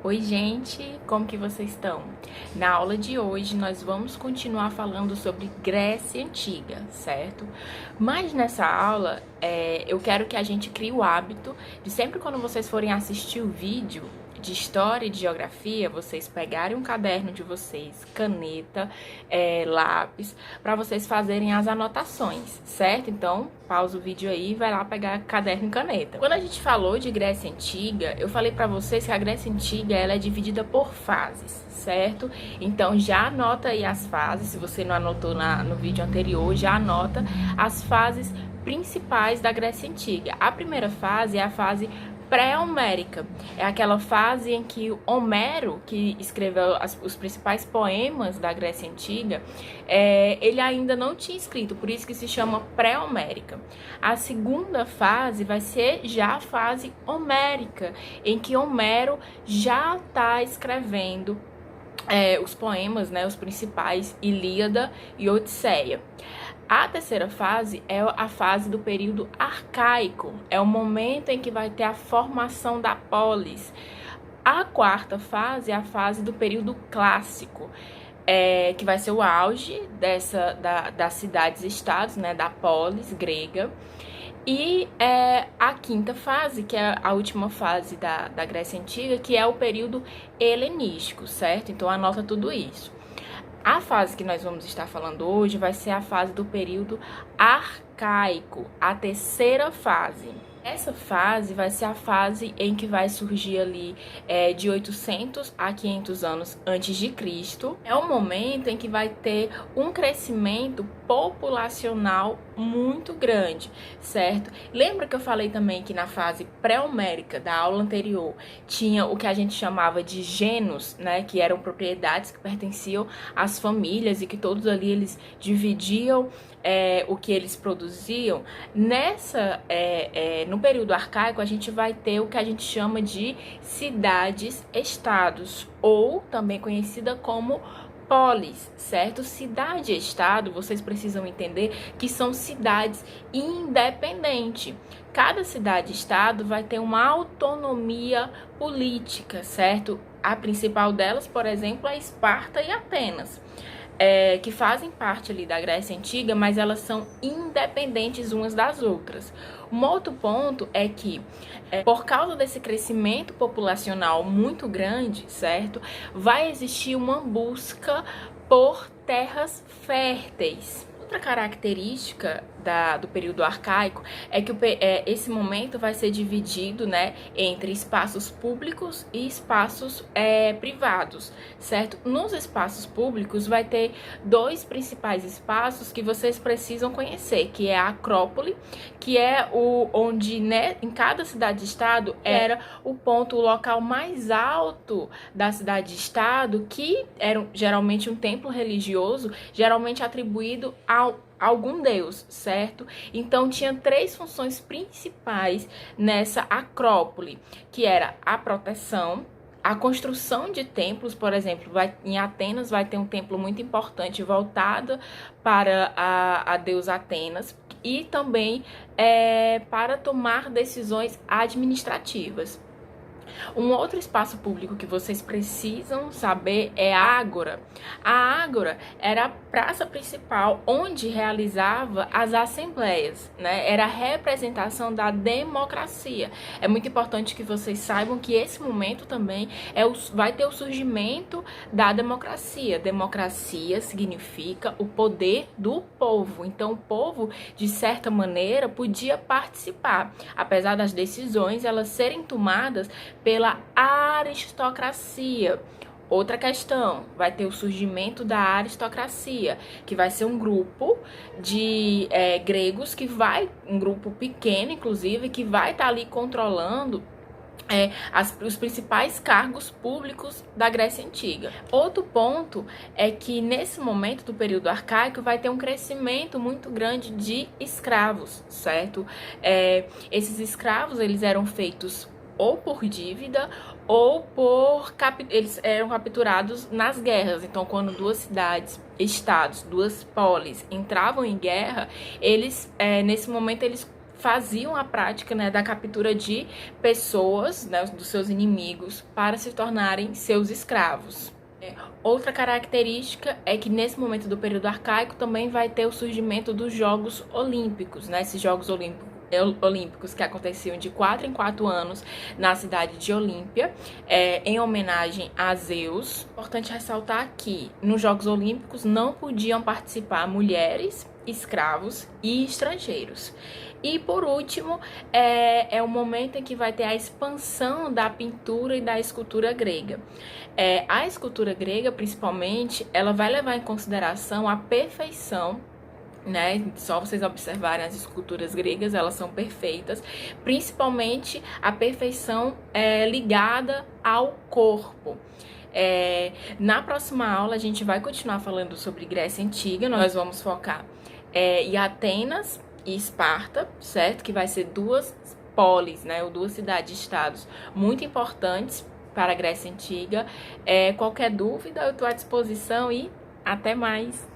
Oi gente, como que vocês estão? Na aula de hoje nós vamos continuar falando sobre Grécia Antiga, certo? Mas nessa aula eu quero que a gente crie o hábito de sempre quando vocês forem assistir o vídeo de história e de geografia, vocês pegarem um caderno de vocês, caneta, lápis, para vocês fazerem as anotações, certo? Então, pausa o vídeo aí e vai lá pegar caderno e caneta. Quando a gente falou de Grécia Antiga, eu falei para vocês que a Grécia Antiga ela é dividida por fases, certo? Então, já anota aí as fases, se você não anotou no vídeo anterior, já anota as fases principais da Grécia Antiga. A primeira fase é a fase pré-homérica. É aquela fase em que Homero, que escreveu os principais poemas da Grécia Antiga, ele ainda não tinha escrito, por isso que se chama pré-homérica. A segunda fase vai ser já a fase homérica, em que Homero já está escrevendo os poemas, né, os principais, Ilíada e Odisseia. A terceira fase é a fase do período arcaico, é o momento em que vai ter a formação da polis. A quarta fase é a fase do período clássico, que vai ser o auge das cidades-estados, né, da polis grega. E a quinta fase, que é a última fase da Grécia Antiga, que é o período helenístico, certo? Então anota tudo isso. A fase que nós vamos estar falando hoje vai ser a fase do período arcaico, a terceira fase. Essa fase vai ser a fase em que vai surgir ali de 800 a 500 anos antes de Cristo. É o momento em que vai ter um crescimento populacional muito grande, certo? Lembra que eu falei também que na fase pré-homérica da aula anterior tinha o que a gente chamava de gênos, né? Que eram propriedades que pertenciam às famílias e que todos ali eles dividiam o que eles produziam. No período arcaico, a gente vai ter o que a gente chama de cidades-estados, ou também conhecida como polis, certo? Cidade-estado, vocês precisam entender que são cidades independentes. Cada cidade-estado vai ter uma autonomia política, certo? A principal delas, por exemplo, é Esparta e Atenas. Que fazem parte ali da Grécia Antiga, mas elas são independentes umas das outras. Um outro ponto é que, por causa desse crescimento populacional muito grande, certo? Vai existir uma busca por terras férteis. Outra característica do período arcaico é que esse momento vai ser dividido, né, entre espaços públicos e espaços privados, certo? Nos espaços públicos vai ter dois principais espaços que vocês precisam conhecer, que é a Acrópole, que é onde, né, em cada cidade-estado era o local mais alto da cidade-estado, que era geralmente um templo religioso, geralmente atribuído a algum deus, certo? Então tinha três funções principais nessa acrópole, que era a proteção, a construção de templos. Por exemplo, em Atenas vai ter um templo muito importante voltado para a deusa Atenas, e também para tomar decisões administrativas. Um outro espaço público que vocês precisam saber é a Ágora. A Ágora era a praça principal onde realizava as assembleias, né? Era a representação da democracia. É muito importante que vocês saibam que esse momento também vai ter o surgimento da democracia. Democracia significa o poder do povo. Então, o povo, de certa maneira, podia participar, apesar das decisões elas serem tomadas pela aristocracia. Outra questão, vai ter o surgimento da aristocracia, que vai ser um grupo de gregos, um grupo pequeno, inclusive, que vai estar ali controlando os principais cargos públicos da Grécia Antiga. Outro ponto é que nesse momento do período arcaico vai ter um crescimento muito grande de escravos, certo? Esses escravos eles eram feitos ou por dívida ou eles eram capturados nas guerras. Então, quando duas cidades, estados, duas polis entravam em guerra, nesse momento eles faziam a prática, né, da captura de pessoas, né, dos seus inimigos, para se tornarem seus escravos. Outra característica é que nesse momento do período arcaico também vai ter o surgimento dos Jogos Olímpicos, né? Esses Jogos Olímpicos que aconteciam de 4 em 4 anos na cidade de Olímpia, em homenagem a Zeus. Importante ressaltar que nos Jogos Olímpicos não podiam participar mulheres, escravos e estrangeiros. E por último, é o momento em que vai ter a expansão da pintura e da escultura grega. A escultura grega, principalmente, ela vai levar em consideração a perfeição, né? Só vocês observarem as esculturas gregas, elas são perfeitas, principalmente a perfeição ligada ao corpo. Na próxima aula a gente vai continuar falando sobre Grécia Antiga, nós vamos focar em Atenas e Esparta, certo? Que vai ser duas polis, né? Ou duas cidades-estados muito importantes para a Grécia Antiga. Qualquer dúvida eu estou à disposição e até mais!